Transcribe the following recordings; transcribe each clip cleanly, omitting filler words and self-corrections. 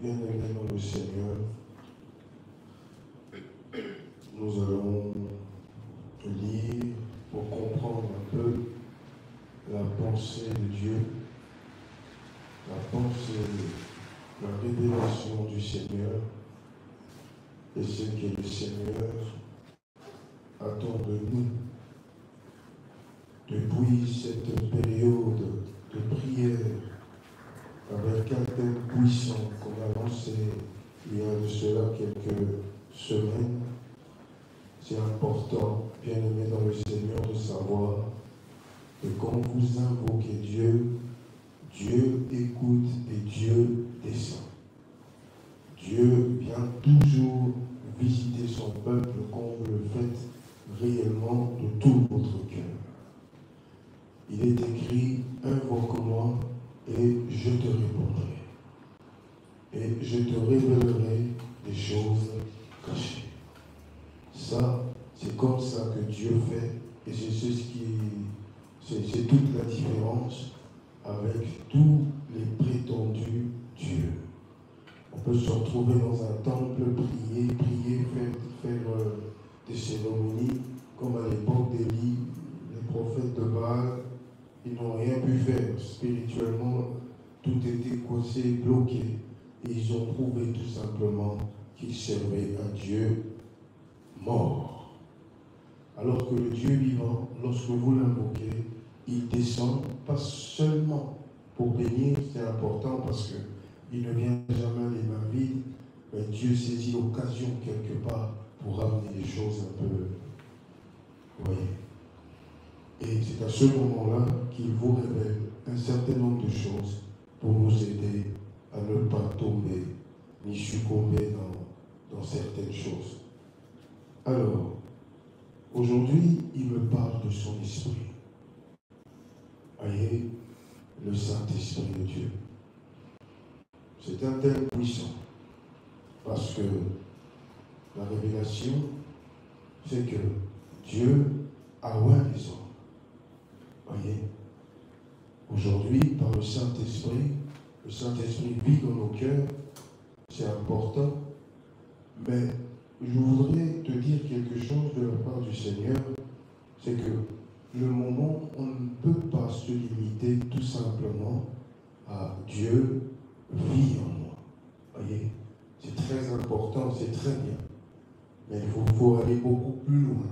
Bien-aimés dans le Seigneur, nous allons lire pour comprendre un peu la pensée de Dieu, la pensée, la révélation du Seigneur et ce que le Seigneur attend de nous depuis cette période de prière avec un thème puissant qu'on a lancé il y a de cela quelques semaines. C'est important, bien aimé dans le Seigneur, de savoir que quand vous invoquez Dieu, Dieu écoute et Dieu descend. Dieu vient toujours visiter son peuple quand vous le faites réellement de tout votre cœur. Il est écrit, invoque-moi et je te répondrai. Et je te révélerai des choses cachées. Ça, c'est comme ça que Dieu fait, et c'est toute la différence avec tous les prétendus dieux. On peut se retrouver dans un temple, prier, faire des cérémonies, comme à l'époque d'Élie, les prophètes de Baal, ils n'ont rien pu faire. Spirituellement, tout était coincé, bloqué. Et ils ont prouvé tout simplement qu'ils servaient un Dieu mort. Alors que le Dieu vivant, lorsque vous l'invoquez, il descend, pas seulement pour bénir, c'est important parce qu'il ne vient jamais les mains vides, mais Dieu saisit l'occasion quelque part pour ramener les choses un peu, vous voyez. Et c'est à ce moment-là qu'il vous révèle un certain nombre de choses pour nous aider à ne pas tomber ni succomber dans certaines choses. Alors, aujourd'hui, il me parle de son esprit. Voyez, le Saint-Esprit de Dieu. C'est un thème puissant, parce que la révélation, c'est que Dieu a oint les hommes. Voyez, aujourd'hui, par le Saint-Esprit vit dans nos cœurs, c'est important, mais je voudrais te dire quelque chose de la part du Seigneur, c'est que le moment, on ne peut pas se limiter tout simplement à Dieu vit en moi. Voyez, c'est très important, c'est très bien, mais il faut aller beaucoup plus loin,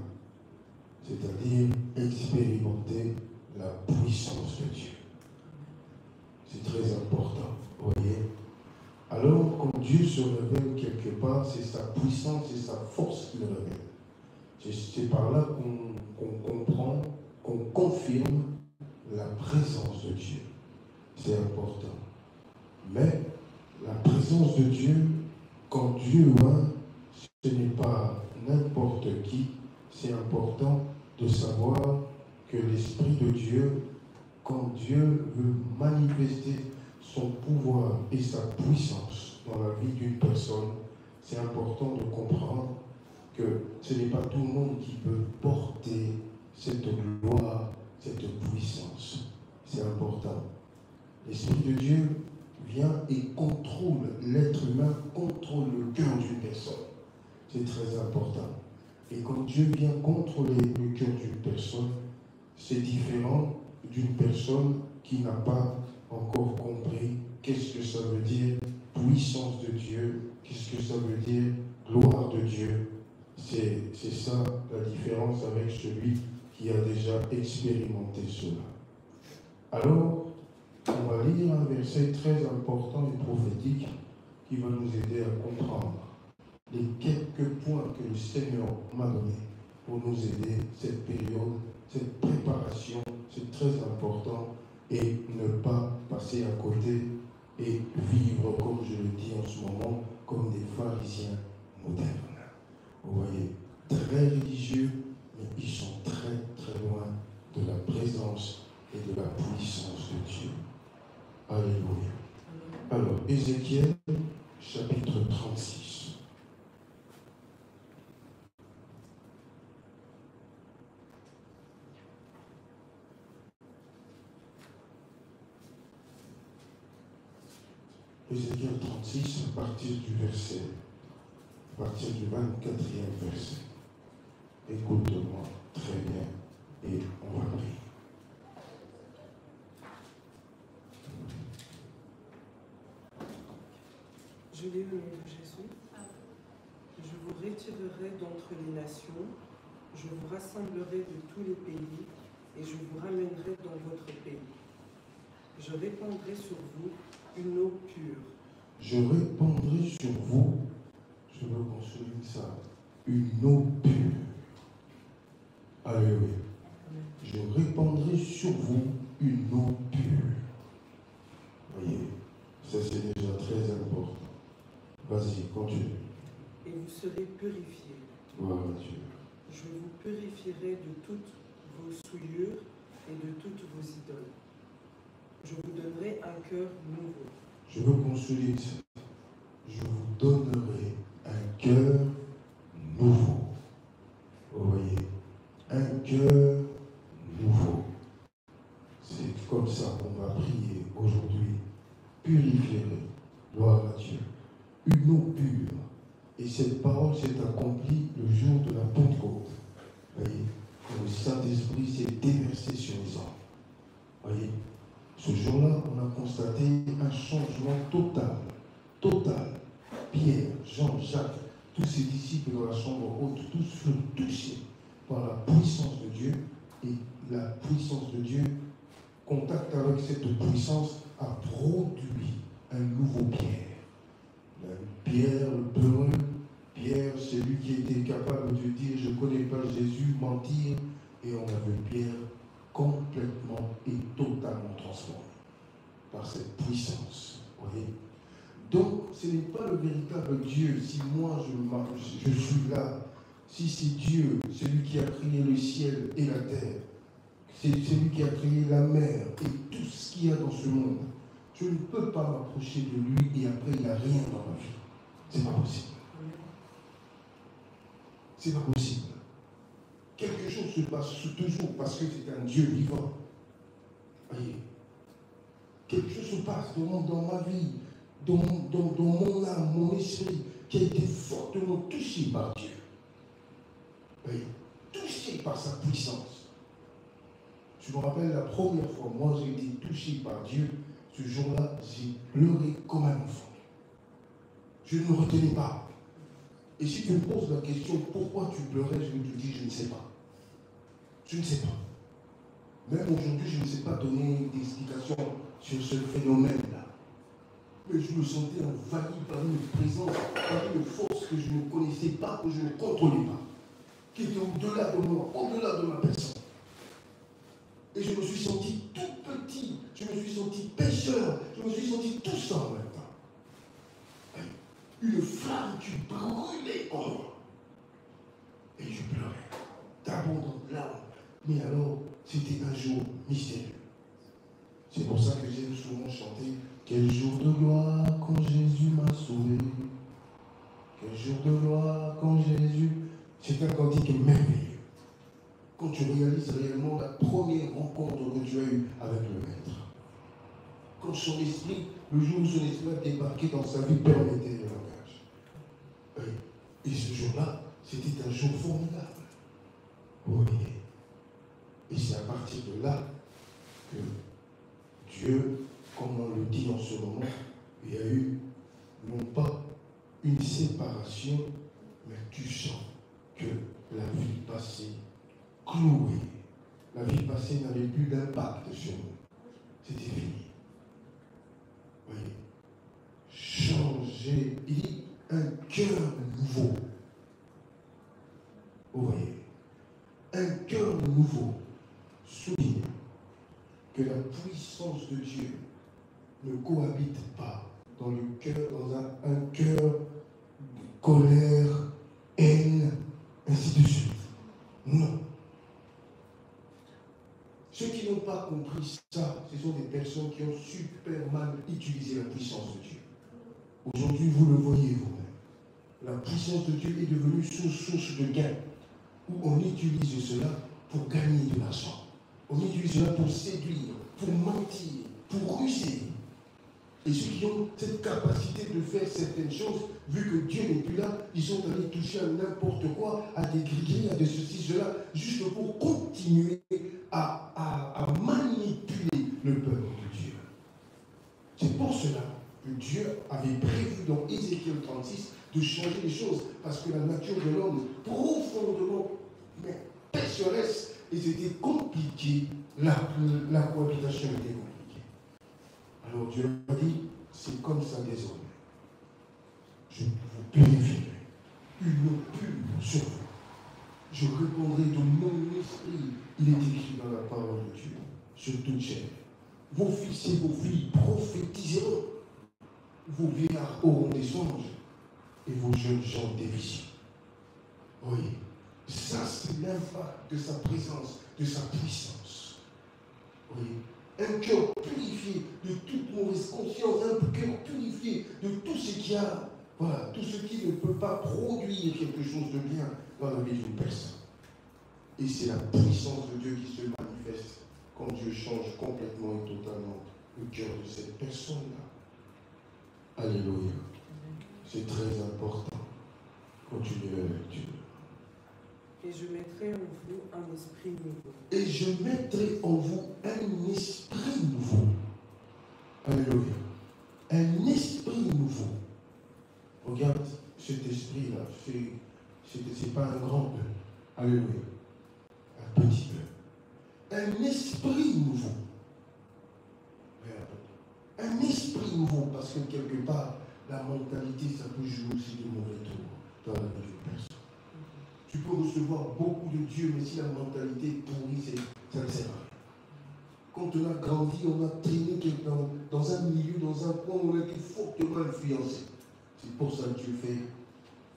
c'est-à-dire expérimenter la puissance de Dieu. C'est très important, vous voyez. Alors, quand Dieu se révèle quelque part, c'est sa puissance et sa force qui le révèle. C'est par là qu'on comprend, qu'on confirme la présence de Dieu. C'est important. Mais la présence de Dieu, quand Dieu oint, ce n'est pas n'importe qui. C'est important de savoir que l'Esprit de Dieu, quand Dieu veut manifester son pouvoir et sa puissance dans la vie d'une personne, c'est important de comprendre que ce n'est pas tout le monde qui peut porter cette gloire, cette puissance. C'est important. L'Esprit de Dieu vient et contrôle l'être humain, contrôle le cœur d'une personne. C'est très important. Et quand Dieu vient contrôler le cœur d'une personne, c'est différent d'une personne qui n'a pas encore compris qu'est-ce que ça veut dire puissance de Dieu, qu'est-ce que ça veut dire gloire de Dieu. C'est ça la différence avec celui qui a déjà expérimenté cela. Alors, on va lire un verset très important et prophétique qui va nous aider à comprendre les quelques points que le Seigneur m'a donnés pour nous aider cette période, cette préparation, c'est très important, et ne pas passer à côté et vivre, comme je le dis en ce moment, comme des pharisiens modernes. Vous voyez, très religieux, mais ils sont très très loin de la présence et de la puissance de Dieu. Alléluia. Alors, Ézéchiel, chapitre 36. Ézéchiel 36, à partir du 24e verset. Écoute-moi très bien et on va prier. Je lis au nom de Jésus. Je vous retirerai d'entre les nations, je vous rassemblerai de tous les pays, et je vous ramènerai dans votre pays. Je répandrai sur vous une eau pure. Je répandrai sur vous, je veux qu'on souligne ça, une eau pure. Alléluia. Je répandrai sur vous une eau pure. Voyez, ça c'est déjà très important. Vas-y, continue. Et vous serez purifiés. Gloire à Dieu. Je vous purifierai de toutes vos souillures et de toutes vos idoles. Je vous donnerai un cœur nouveau. Je veux qu'on souligne ça. Je vous donnerai un cœur nouveau. Vous voyez, un cœur nouveau. C'est comme ça qu'on va prier aujourd'hui. Purifierez, gloire à Dieu, une eau pure. Et cette parole s'est accomplie le jour de la Pentecôte. Voyez, quand le Saint-Esprit s'est déversé sur les hommes. Voyez, ce jour-là, on a constaté un changement total. Total. Pierre, Jean, Jacques, tous ces disciples dans la chambre haute, tous furent touchés par la puissance de Dieu. Et la puissance de Dieu, contact avec cette puissance, a produit un nouveau Pierre. Pierre, le peureux, Pierre, celui qui était capable de dire « je ne connais pas Jésus », mentir, et on a vu Pierre complètement et totalement transformé par cette puissance. Voyez. Donc, ce n'est pas le véritable Dieu. Si moi je suis là, si c'est Dieu, celui qui a créé le ciel et la terre, c'est celui qui a créé la mer et tout ce qu'il y a dans ce monde, je ne peux pas m'approcher de lui et après il n'y a rien dans ma vie. C'est pas possible. C'est pas possible. Quelque chose se passe toujours parce que c'est un Dieu vivant. Voyez. Quelque chose se passe dans ma vie, dans mon âme, mon esprit, qui a été fortement touché par Dieu. Voyez. Touché par sa puissance. Je me rappelle la première fois, moi j'ai été touché par Dieu. Ce jour-là, j'ai pleuré comme un enfant. Je ne me retenais pas. Et si tu me poses la question, pourquoi tu pleurais, je vais te dire, je ne sais pas. Je ne sais pas. Même aujourd'hui, je ne sais pas donner d'explication sur ce phénomène-là. Mais je me sentais envahi par une présence, par une force que je ne connaissais pas, que je ne contrôlais pas, qui était au-delà de moi, au-delà de ma personne. Et je me suis senti tout petit, je me suis senti pécheur, je me suis senti tout ça en même temps. Une flamme qui brûlait en moi. Et je pleurais, d'abondantes larmes. Mais alors, c'était un jour mystérieux. C'est pour ça que j'aime souvent chanter « Quel jour de gloire quand Jésus m'a sauvé. Quel jour de gloire quand Jésus... » C'est un cantique merveilleux. Quand tu réalises réellement la première rencontre que tu as eue avec le Maître. Quand son esprit, le jour où son esprit a débarqué dans sa vie, permettait le langage. Et ce jour-là, c'était un jour formidable. Vous voyez. Et c'est à partir de là que Dieu, comme on le dit en ce moment, il y a eu non pas une séparation, mais tu sens que la vie passée clouée. La vie passée n'avait plus d'impact sur nous. C'était fini. Vous voyez. Changer. Il dit un cœur nouveau. Vous voyez. Un cœur nouveau. Souligne que la puissance de Dieu ne cohabite pas dans le cœur, dans un cœur de colère, haine, ainsi de suite. Non. Ceux qui n'ont pas compris ça, ce sont des personnes qui ont super mal utilisé la puissance de Dieu. Aujourd'hui, vous le voyez vous-même. La puissance de Dieu est devenue source de gain, où on utilise cela pour gagner de l'argent. On utilise cela pour séduire, pour mentir, pour ruser. Et ceux qui ont cette capacité de faire certaines choses, vu que Dieu n'est plus là, ils sont allés toucher à n'importe quoi, à des gris-gris, à des ceci, cela, juste pour continuer à manipuler le peuple de Dieu. C'est pour cela que Dieu avait prévu dans Ézéchiel 36 de changer les choses, parce que la nature de l'homme profondément pécheresse, et c'était compliqué, la cohabitation était compliquée. Alors Dieu a dit, c'est comme ça désormais. Je vous purifierai une eau pure sur vous. Je répondrai de mon esprit. Il est écrit dans la parole de Dieu, sur toute chair. Vos fils et vos filles prophétiseront. Vos vieillards auront des songes et vos jeunes gens des visions. Oui, ça c'est l'impact de sa présence, de sa puissance. Oui, un cœur purifié de toute mauvaise conscience, un cœur purifié de tout ce qui a, voilà, tout ce qui ne peut pas produire quelque chose de bien dans la vie d'une personne. Et c'est la puissance de Dieu qui se manifeste quand Dieu change complètement et totalement le cœur de cette personne-là. Alléluia. C'est très important. Continuez la lecture. Et je mettrai en vous un esprit nouveau. Et je mettrai en vous un esprit nouveau. Alléluia. Un esprit nouveau. Regarde cet esprit-là. C'est pas un grand peu. Alléluia. Un petit peu. Un esprit nouveau. Un esprit nouveau, parce que quelque part, la mentalité, ça peut jouer aussi de mauvais tours dans la vie d'une personne. Tu peux recevoir beaucoup de Dieu, mais si la mentalité est pourrie, ça ne sert à rien. Quand on a grandi, on a traîné dans un milieu, dans un coin où on a été fortement influencé. C'est pour ça que Dieu fait,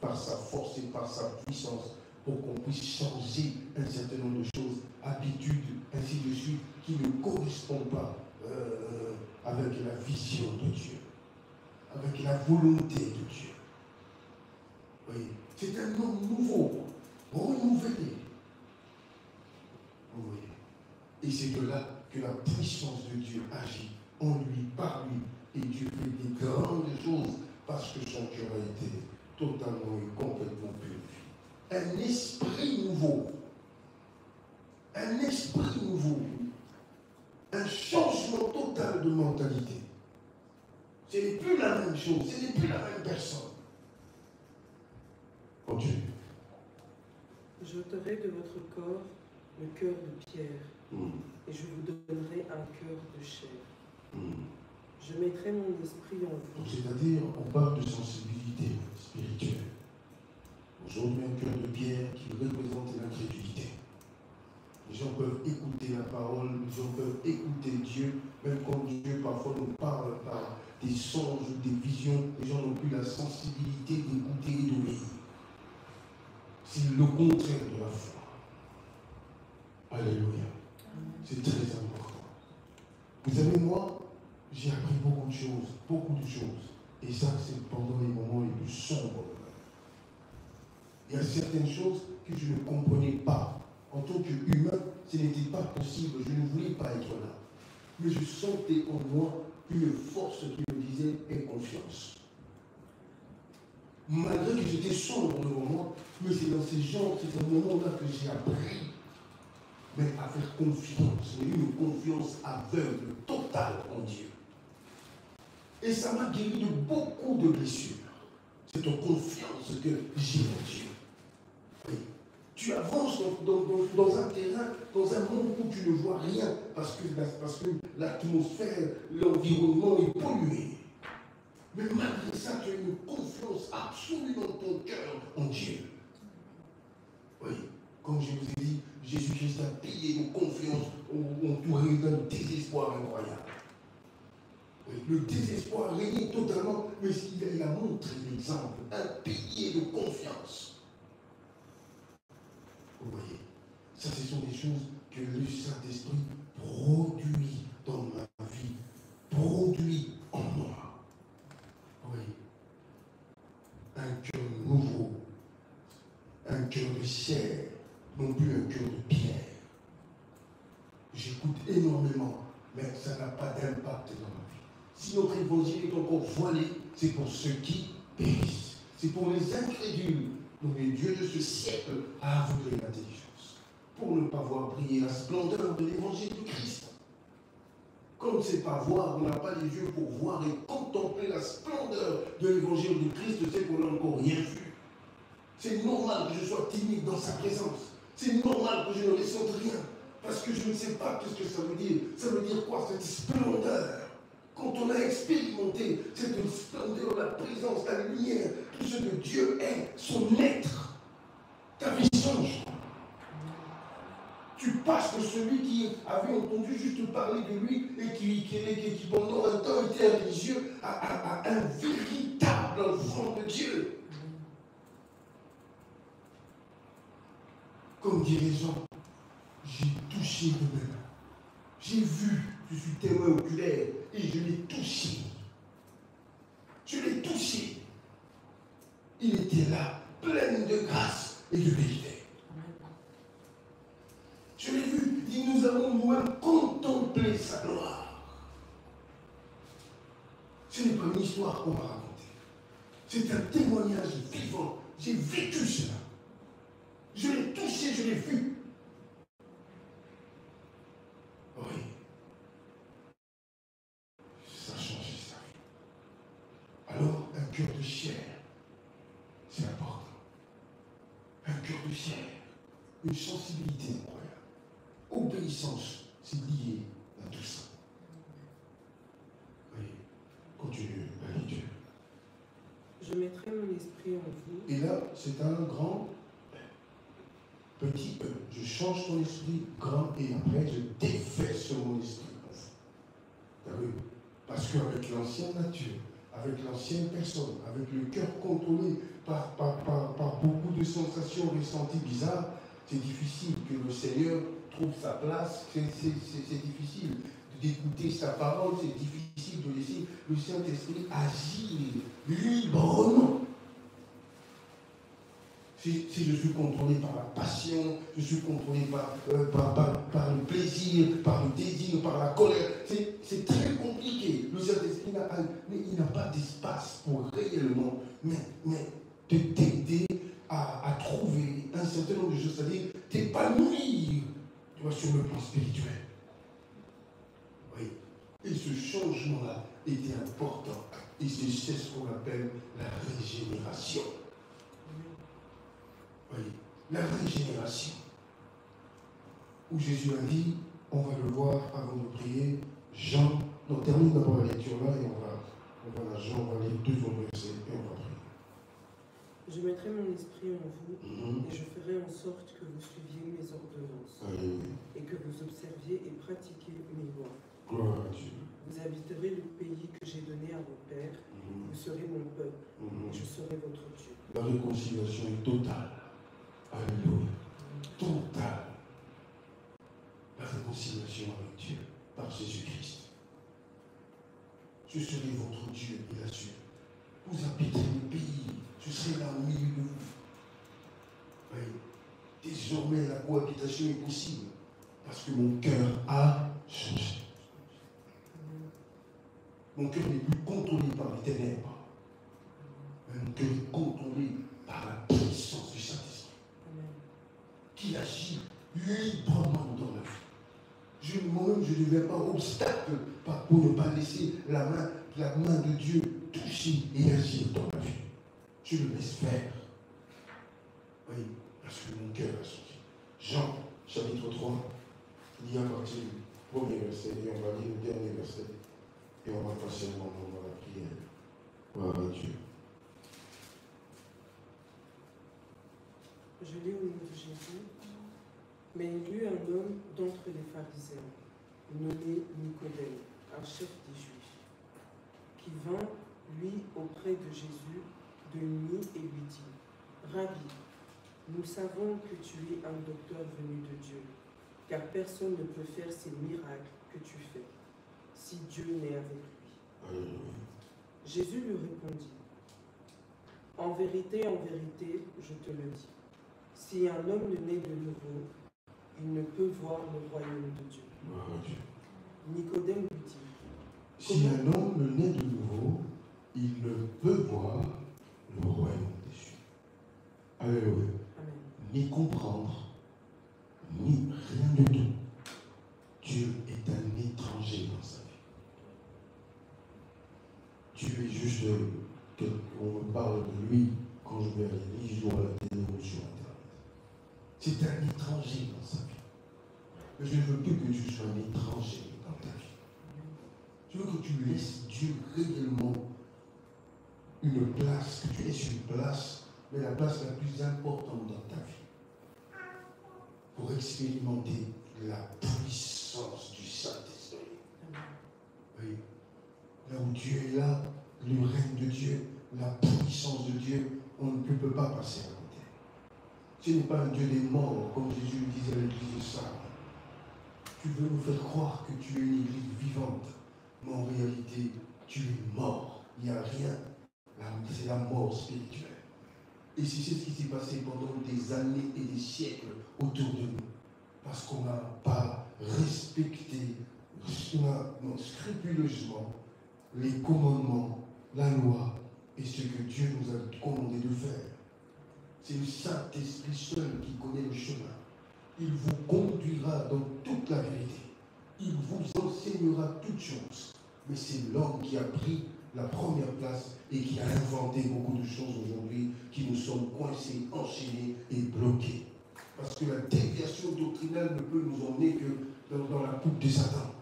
par sa force et par sa puissance, pour qu'on puisse changer un certain nombre de choses, habitudes, ainsi de suite, qui ne correspondent pas avec la vision de Dieu, avec la volonté de Dieu. Oui, c'est un homme nouveau, renouvelé. Oui. Et c'est de là que la puissance de Dieu agit en lui, par lui, et Dieu fait des grandes choses parce que son cœur a été totalement et complètement purifié. Un esprit nouveau. Un esprit nouveau. Un changement total de mentalité. Ce n'est plus la même chose, ce n'est plus la même personne. Continue. J'ôterai de votre corps le cœur de pierre, et je vous donnerai un cœur de chair. Je mettrai mon esprit en vous. C'est-à-dire, on parle de sensibilité spirituelle. Aujourd'hui, un cœur de pierre qui représente l'incrédulité. Les gens peuvent écouter la parole, les gens peuvent écouter Dieu, même quand Dieu parfois nous parle par des songes, des visions, les gens n'ont plus la sensibilité d'écouter et d'obéir. C'est le contraire de la foi. Alléluia. C'est très important. Vous savez, moi, j'ai appris beaucoup de choses. Et ça, c'est pendant les moments les plus sombres. Il y a certaines choses que je ne comprenais pas. En tant qu'humain, ce n'était pas possible. Je ne voulais pas être là. Mais je sentais en moi une force qui me disait « aie confiance ». Malgré que j'étais sombre devant moi, mais c'est dans ces moments-là que j'ai appris à faire confiance, mais une confiance aveugle, totale en Dieu. Et ça m'a guéri de beaucoup de blessures. Cette confiance que j'ai en Dieu. Oui. Tu avances dans un terrain, dans un monde où tu ne vois rien, parce que l'atmosphère, l'environnement est pollué. Mais malgré ça, tu as une confiance absolue dans ton cœur en Dieu. Oui, comme je vous ai dit, Jésus-Christ a payé nos confiances entourées d'un désespoir incroyable. Oui, le désespoir régnait totalement, mais il a montré l'exemple, un pilier de confiance. Vous voyez, ça ce sont des choses que le Saint-Esprit produit dans ma vie, produit en moi. Oui. Un cœur nouveau, un cœur de chair, non plus un cœur de pierre. J'écoute énormément, mais ça n'a pas d'impact dans ma vie. Si notre évangile est encore voilé, c'est pour ceux qui périssent. C'est pour les incrédules dont le Dieu de ce siècle a aveuglé l'intelligence, pour ne pas voir briller la splendeur de l'évangile du Christ. Comme c'est pas voir, on n'a pas les yeux pour voir et contempler la splendeur de l'évangile du Christ, c'est qu'on n'a encore rien vu. C'est normal que je sois timide dans sa présence. C'est normal que je ne ressente rien. Parce que je ne sais pas ce que ça veut dire. Ça veut dire quoi, cette splendeur? Quand on a expérimenté cette splendeur, la présence, la lumière, tout ce que Dieu est, son être, ta vie change. Tu passes de celui qui avait entendu juste parler de lui et qui pendant un temps était religieux à un véritable enfant de Dieu. Comme dirait Jean, j'ai touché de mes mains. J'ai vu, je suis témoin oculaire et je l'ai touché. Je l'ai touché. Il était là, plein de grâce et de vérité. Je l'ai vu, et nous avons nous-mêmes contemplé sa gloire. Ce n'est pas une histoire qu'on va raconter. C'est un témoignage vivant. J'ai vécu cela. Je l'ai touché, je l'ai vu. Oui. Ça a changé sa vie. Alors, un cœur de chair, c'est important. Un cœur de chair, une sensibilité incroyable. Obéissance, c'est lié à tout ça. Oui. Continue à lire Dieu. Je mettrai mon esprit en vous. Et là, c'est un grand petit E. Je change ton esprit grand et après je défais sur mon esprit. T'as vu? Parce qu'avec l'ancienne nature, avec l'ancienne personne, avec le cœur contrôlé par beaucoup de sensations ressenties bizarres, c'est difficile que le Seigneur trouve sa place, c'est difficile d'écouter sa parole, c'est difficile de laisser le Saint-Esprit agir librement. Si je suis contrôlé par la passion, je suis contrôlé par le plaisir, par le désir, par la colère, c'est très compliqué. Le Saint-Esprit n'a pas d'espace pour réellement t'aider à trouver un certain nombre de choses, c'est-à-dire t'épanouir sur le plan spirituel. Oui. Et ce changement-là était important. Et c'est ce qu'on appelle la régénération. Oui, la régénération. Où Jésus a dit, on va le voir avant de prier, Jean, on termine d'abord la lecture là et on va lire 2 autres versets et on va prier. Je mettrai mon esprit en vous et je ferai en sorte que vous suiviez mes ordonnances. Alléluia. Et que vous observiez et pratiquiez mes lois. Gloire à Dieu. Vous habiterez le pays que j'ai donné à vos pères. Vous serez mon peuple et je serai votre Dieu. La réconciliation est totale. Alléluia. Totale. La réconciliation avec Dieu par Jésus-Christ. Je serai votre Dieu, il assure. Vous habiterez le pays. Je serai là au milieu de vous. Oui. Désormais, la cohabitation est possible. Parce que mon cœur a changé. Mon cœur n'est plus contrôlé par les ténèbres. Mais mon cœur est contrôlé par la puissance du Saint-Esprit. Qui agit librement dans la vie. Moi-même, je ne deviens pas obstacle pour ne pas laisser la main de Dieu toucher et agir dans la vie. Je le laisse faire. Oui, parce que mon cœur a changé. Jean, chapitre 3, il y a à partir du premier verset, et on va lire le dernier verset, et on va passer un moment dans la prière. Gloire à Dieu. Je lis au nom de Jésus. Mais il y eut un homme d'entre les pharisiens, nommé Nicodème, un chef des Juifs, qui vint, lui, auprès de Jésus de nuit et lui dit, Rabbi, nous savons que tu es un docteur venu de Dieu, car personne ne peut faire ces miracles que tu fais, si Dieu n'est avec lui. Jésus lui répondit, en vérité, je te le dis, si un homme ne naît de nouveau, il ne peut voir le royaume de Dieu. Gloire à Dieu. Nicodème lui dit, Si un homme naît de nouveau, il ne peut voir le royaume des cieux. Alléluia. Ni comprendre, ni rien du tout. Dieu est un étranger dans sa vie. Dieu est juste, on me parle de lui quand je vais à l'église ou à la télé ou sur Internet. C'est un étranger dans sa vie. Mais je ne veux plus que tu sois un étranger dans ta vie. Je veux que tu laisses Dieu réellement une place, que tu laisses une place, mais la place la plus importante dans ta vie, pour expérimenter la puissance du Saint-Esprit. Oui. Là où Dieu est là, le règne de Dieu, la puissance de Dieu, on ne peut pas passer à côté. Ce n'est pas un Dieu des morts, comme Jésus le disait à l'église de Sardes. Tu veux nous faire croire que tu es une église vivante, mais en réalité, tu es mort. Il n'y a rien. C'est la mort spirituelle. Et c'est ce qui s'est passé pendant des années et des siècles autour de nous. Parce qu'on n'a pas respecté scrupuleusement les commandements, la loi et ce que Dieu nous a commandé de faire. C'est le Saint-Esprit seul qui connaît le chemin. Il vous conduira dans toute la vérité. Il vous enseignera toutes choses. Mais c'est l'homme qui a pris la première place et qui a inventé beaucoup de choses aujourd'hui qui nous sont coincés, enchaînés et bloqués. Parce que la déviation doctrinale ne peut nous emmener que dans la coupe de Satan.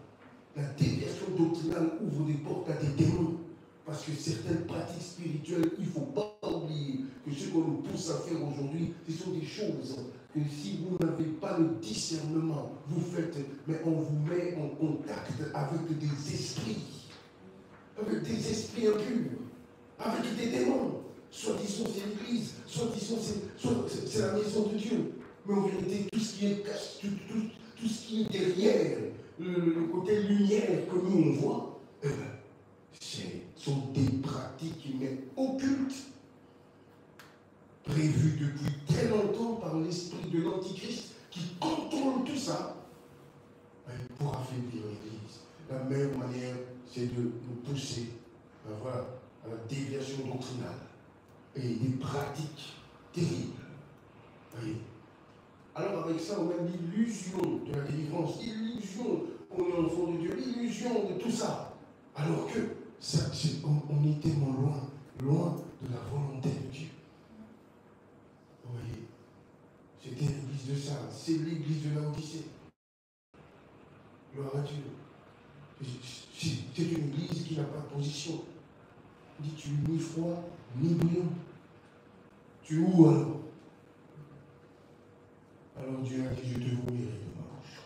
La déviation doctrinale ouvre des portes à des démons. Parce que certaines pratiques spirituelles, il ne faut pas oublier que ce qu'on nous pousse à faire aujourd'hui, ce sont des choses que si vous n'avez pas le discernement, vous faites, mais on vous met en contact avec des esprits impurs, avec des démons. Soit disons c'est l'église, soit disons c'est la maison de Dieu. Mais en vérité, tout ce qui est caché, tout ce qui est derrière, le côté lumière que nous on voit, ce sont des pratiques mais occultes, prévues depuis très longtemps par l'esprit de l'Antichrist qui contrôle tout ça pour affaiblir l'Église. La meilleure manière, c'est de nous pousser à la déviation doctrinale et des pratiques terribles. Voyez. Alors avec ça, on a l'illusion de la délivrance, l'illusion qu'on est enfant de Dieu, l'illusion de tout ça. Alors que on est tellement loin de la volonté de Dieu. Vous voyez, c'était l'église de Sardes, c'est l'église de Laodicée. Gloire à Dieu. C'est une église qui n'a pas de position. Il dit, tu es ni froid, ni bouillant. Tu es où alors? Alors Dieu a dit, je te vomirai de ma bouche.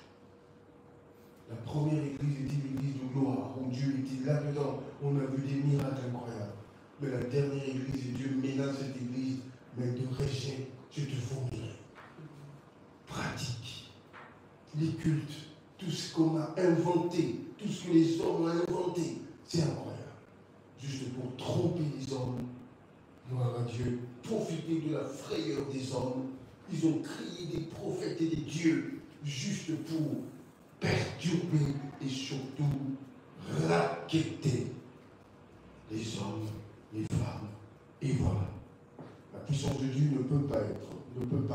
La première église était l'église de gloire, où Dieu était là-dedans. On a vu des miracles incroyables. Mais la dernière église, Dieu menace cette église, mais de rejet, je te vomirai. Pratique, les cultes, tout ce qu'on a inventé, tout ce que les hommes ont inventé, c'est incroyable. Juste pour tromper les hommes, gloire à Dieu, profiter de la frayeur des hommes. Ils ont créé des prophètes et des dieux juste pour perturber et surtout raqueter les hommes, les femmes. Et voilà. La puissance de Dieu ne peut pas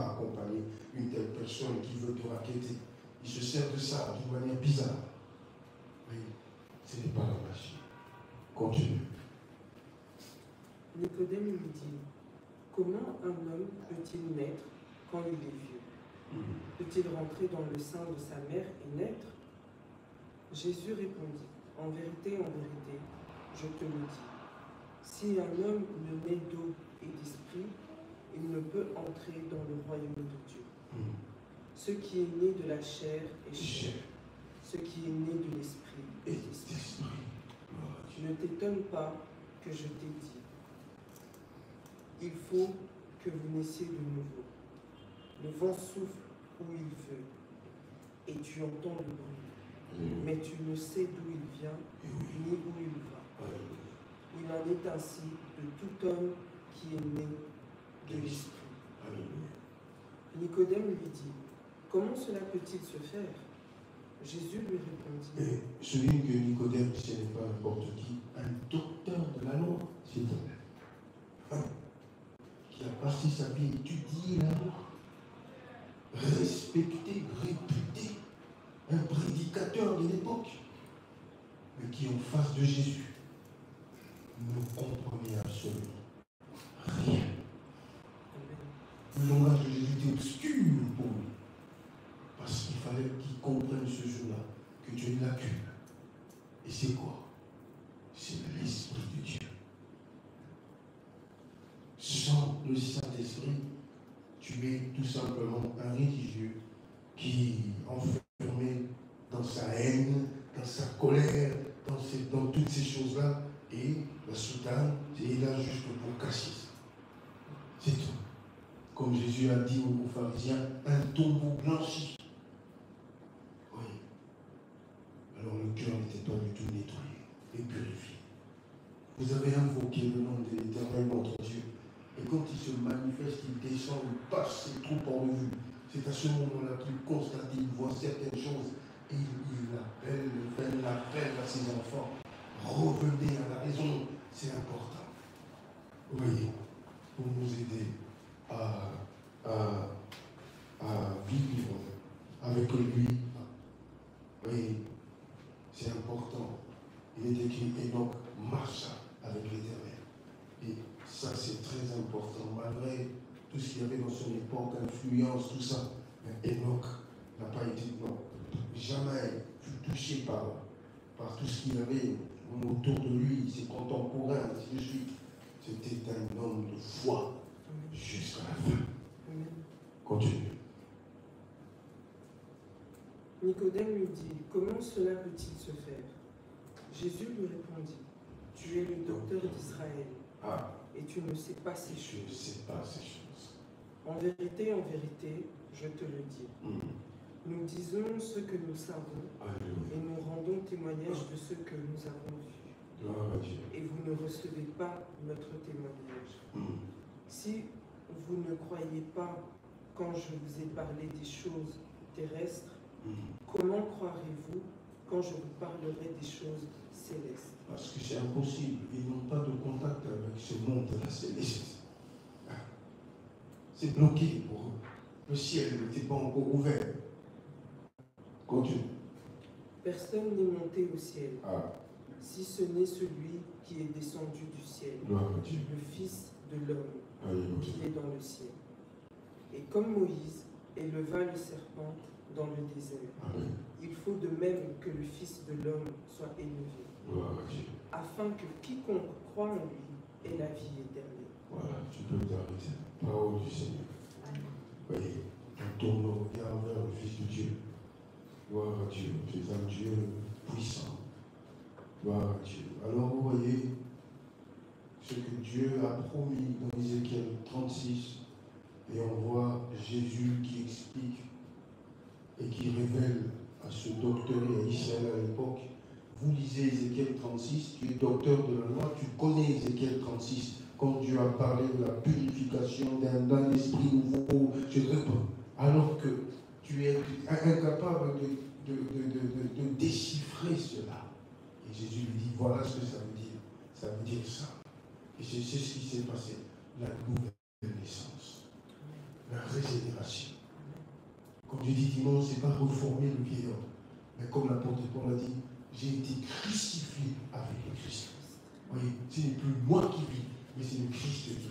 accompagner une telle personne qui veut te raqueter. Il se sert de ça d'une manière bizarre. Mais ce n'est pas la magie. Continue. Nicodème lui dit, comment un homme peut-il naître quand il est vieux? Peut-il rentrer dans le sein de sa mère et naître? Jésus répondit, en vérité, je te le dis, si un homme ne naît d'eau et d'esprit, il ne peut entrer dans le royaume de Dieu. Ce qui est né de la chair est chair, ce qui est né de l'esprit est esprit. Ne t'étonne pas que je t'ai dit, il faut que vous naissiez de nouveau. Le vent souffle où il veut, et tu entends le bruit, mais tu ne sais d'où il vient, ni où il va. Il en est ainsi de tout homme qui est né de l'esprit. Nicodème lui dit, comment cela peut-il se faire? Jésus lui répondit. Et celui que Nicodème, ce n'est pas n'importe qui, un docteur de la loi, c'est un qui a passé sa vie à étudier la loi, respecté, réputé, un prédicateur de l'époque, mais qui en face de Jésus ne comprenait absolument rien. Le langage de Jésus était obscur pour lui, parce qu'il fallait qu'il comprenne ce jour-là que Dieu ne l'a qu'une. Et c'est quoi? C'est l'Esprit de Dieu. Sans le Saint-Esprit, tu es tout simplement un religieux qui, enfermé dans sa haine, dans sa colère, dans toutes ces choses-là, et la soutane, c'est là juste pour cacher ça. C'est tout. Comme Jésus a dit aux pharisiens, un tombeau blanchi. Oui. Alors le cœur n'était pas du tout nettoyé et purifié. Vous avez invoqué le nom de l'Éternel, notre Dieu. Et quand il se manifeste, il descend, il passe ses troupes en revue. C'est à ce moment-là qu'il constate, il voit certaines choses. Et il appelle, il fait l'appel à ses enfants. Revenez à la raison, c'est important. Oui, pour nous aider à vivre avec lui. Oui, c'est important. Il est écrit, Enoch marcha avec l'Éternel. Et ça, c'est très important, malgré tout ce qu'il y avait dans son époque, influence, tout ça. Mais Enoch n'a pas été, non, jamais fut touché par tout ce qu'il y avait autour de lui, ses contemporains, ainsi de suite. C'était un homme de foi jusqu'à la fin. Continue. Nicodème lui dit, comment cela peut-il se faire? Jésus lui répondit, tu es le docteur d'Israël, et tu ne sais pas ces choses. Je ne sais pas ces choses. En vérité, je te le dis. Nous disons ce que nous savons, et nous rendons témoignage de ce que nous avons vu. Et vous ne recevez pas notre témoignage. Si vous ne croyez pas quand je vous ai parlé des choses terrestres, comment croirez-vous quand je vous parlerai des choses célestes? Parce que c'est impossible. Ils n'ont pas de contact avec ce monde-là céleste. C'est bloqué pour eux. Le ciel n'était pas encore ouvert. Continue. Personne n'est monté au ciel, si ce n'est celui qui est descendu du ciel, le Fils de l'homme qui est dans le ciel. Et comme Moïse éleva le serpent dans le désert, il faut de même que le Fils de l'homme soit élevé, afin que quiconque croit en lui ait la vie éternelle. Voilà, tu peux t'arrêter. Parole du Seigneur. Voyez, on tourne nos regards vers le Fils de Dieu. Gloire à Dieu, c'est un Dieu puissant. Gloire à Dieu. Alors vous voyez ce que Dieu a promis dans Ézéchiel 36, et on voit Jésus qui explique et qui révèle à ce docteur et à Israël à l'époque. Vous lisez Ézéchiel 36, tu es docteur de la loi, tu connais Ézéchiel 36, quand Dieu a parlé de la purification d'un esprit nouveau, alors que tu es incapable de déchiffrer cela. Et Jésus lui dit, voilà ce que ça veut dire. Ça veut dire ça. Et c'est ce qui s'est passé. La nouvelle naissance. La régénération. Comme Dieu dit dimanche, ce n'est pas reformer le vieil homme. Mais comme l'apôtre Paul a dit, j'ai été crucifié avec le Christ. Vous voyez, ce n'est plus moi qui vis, mais c'est le Christ qui vit.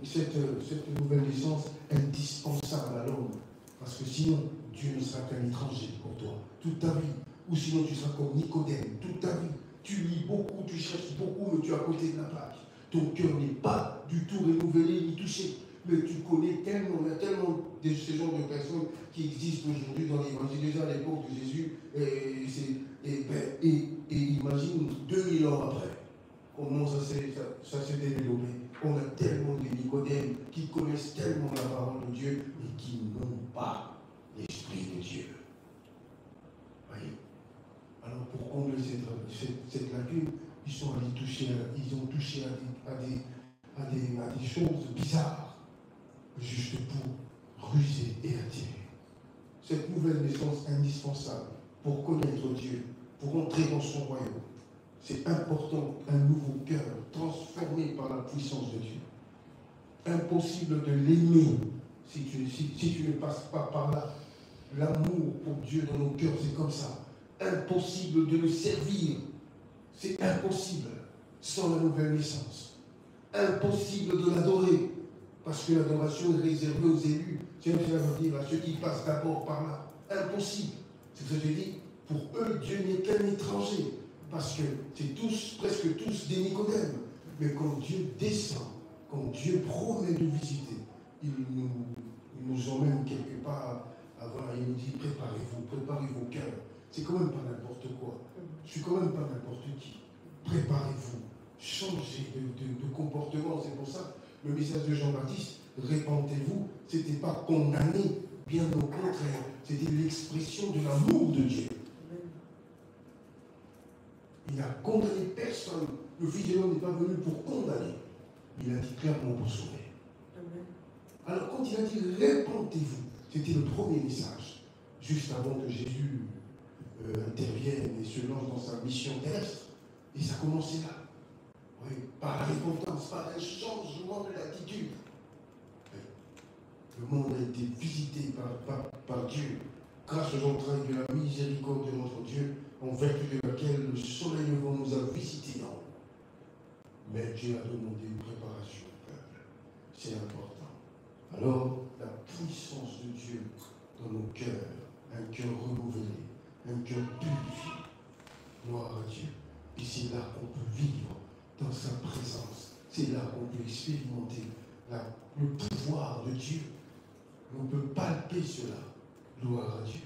Cette nouvelle naissance indispensable à l'homme. Parce que sinon, Dieu ne sera qu'un étranger pour toi, toute ta vie. Ou sinon, tu seras comme Nicodème, toute ta vie. Tu lis beaucoup, tu cherches beaucoup, mais tu es à côté de la plaque. Ton cœur n'est pas du tout renouvelé ni touché. Mais tu connais tellement, il y a tellement de ce genre de personnes qui existent aujourd'hui dans l'évangile. Déjà à l'époque de Jésus, et imagine 2000 ans après, comment ça s'est développé. On a tellement de Nicodèmes qui connaissent tellement la parole de Dieu, mais qui n'ont pas l'Esprit de Dieu. Voyez. Alors pour combler cette lacune, ils ont touché à des choses bizarres, juste pour ruser et attirer. cette nouvelle naissance indispensable pour connaître Dieu, pour entrer dans son royaume. C'est important, un nouveau cœur transformé par la puissance de Dieu. Impossible de l'aimer si tu ne passes pas par là. L'amour pour Dieu dans nos cœurs, c'est comme ça. Impossible de le servir. C'est impossible sans la nouvelle naissance. Impossible de l'adorer. Parce que l'adoration est réservée aux élus. C'est ce que ça veut dire à ceux qui passent d'abord par là. Impossible. C'est ce que je dis. Pour eux, Dieu n'est qu'un étranger. Parce que c'est tous, presque tous des Nicodèmes. Mais quand Dieu descend, quand Dieu promet de visiter, il nous emmène quelque part. Voilà, il nous dit, préparez-vous, préparez vos cœurs. C'est quand même pas n'importe quoi. Je suis quand même pas n'importe qui. Préparez-vous. Changez de comportement. C'est pour ça le message de Jean-Baptiste, répentez-vous, ce n'était pas condamner, bien au contraire. C'était l'expression de l'amour de Dieu. Il n'a condamné personne. Le Fils de l'homme n'est pas venu pour condamner. Il a dit clairement pour sauver. Alors quand il a dit répentez-vous, c'était le premier message, juste avant que Jésus intervienne et se lance dans sa mission terrestre. Et ça commençait là. Oui, par la repentance, par un changement de l'attitude. Le monde a été visité par Dieu, grâce aux entrailles de la miséricorde de notre Dieu, en vertu de laquelle le soleil levant nous a visités. Mais Dieu a demandé une préparation au peuple. C'est important. Alors, la puissance de Dieu dans nos cœurs, un cœur renouvelé, un cœur purifié. Gloire à Dieu. Et c'est là qu'on peut vivre dans sa présence. C'est là qu'on peut expérimenter le pouvoir de Dieu. On peut palper cela. Gloire à Dieu.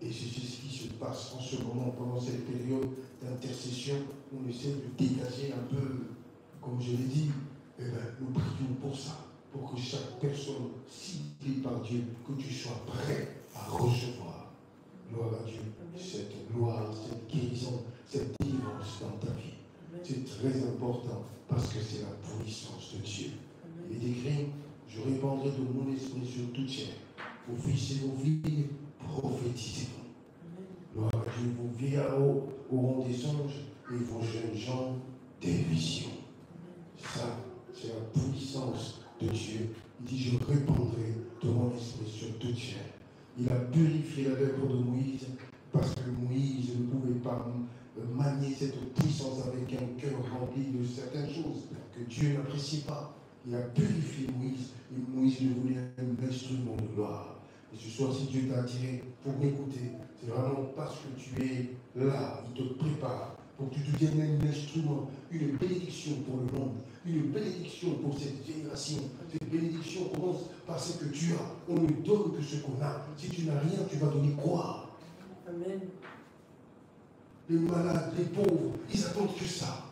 Et c'est ce qui se passe en ce moment, pendant cette période d'intercession. On essaie de dégager un peu, comme je l'ai dit, nous prions pour ça. Pour que chaque personne ciblée par Dieu, que tu sois prêt à recevoir. Gloire à Dieu. Cette gloire, cette guérison, cette délivrance dans ta vie. C'est très important parce que c'est la puissance de Dieu. Il est écrit, je répandrai de mon esprit sur toute chair. Vos fils et vos filles prophétiseront. Gloire à Dieu, vos vieillards auront des songes et vos jeunes gens des visions. Ça, c'est la puissance de Dieu. Il dit, je répandrai de mon esprit sur toute chair. Il a purifié la lèvre de Moïse parce que Moïse ne pouvait pas manier cette puissance avec un cœur rempli de certaines choses que Dieu n'apprécie pas. Il a purifié Moïse et Moïse devenait un instrument de gloire. Et ce soir, si Dieu t'a attiré pour m'écouter, c'est vraiment parce que tu es là, il te prépare pour que tu deviennes un instrument, une bénédiction pour le monde, une bénédiction pour cette génération. Cette bénédiction commence par ce que tu as. On ne donne que ce qu'on a. Si tu n'as rien, tu vas donner quoi? Amen. Les malades, les pauvres, ils attendent que ça.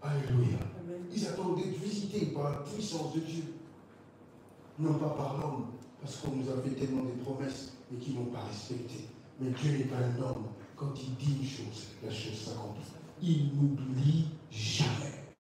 Alléluia. Amen. Ils attendent d'être visités par la puissance de Dieu. Non pas par l'homme, parce qu'on nous a fait tellement des promesses et qu'ils n'ont pas respecté. Mais Dieu n'est pas un homme. Quand il dit une chose, la chose s'accomplit. Il n'oublie jamais.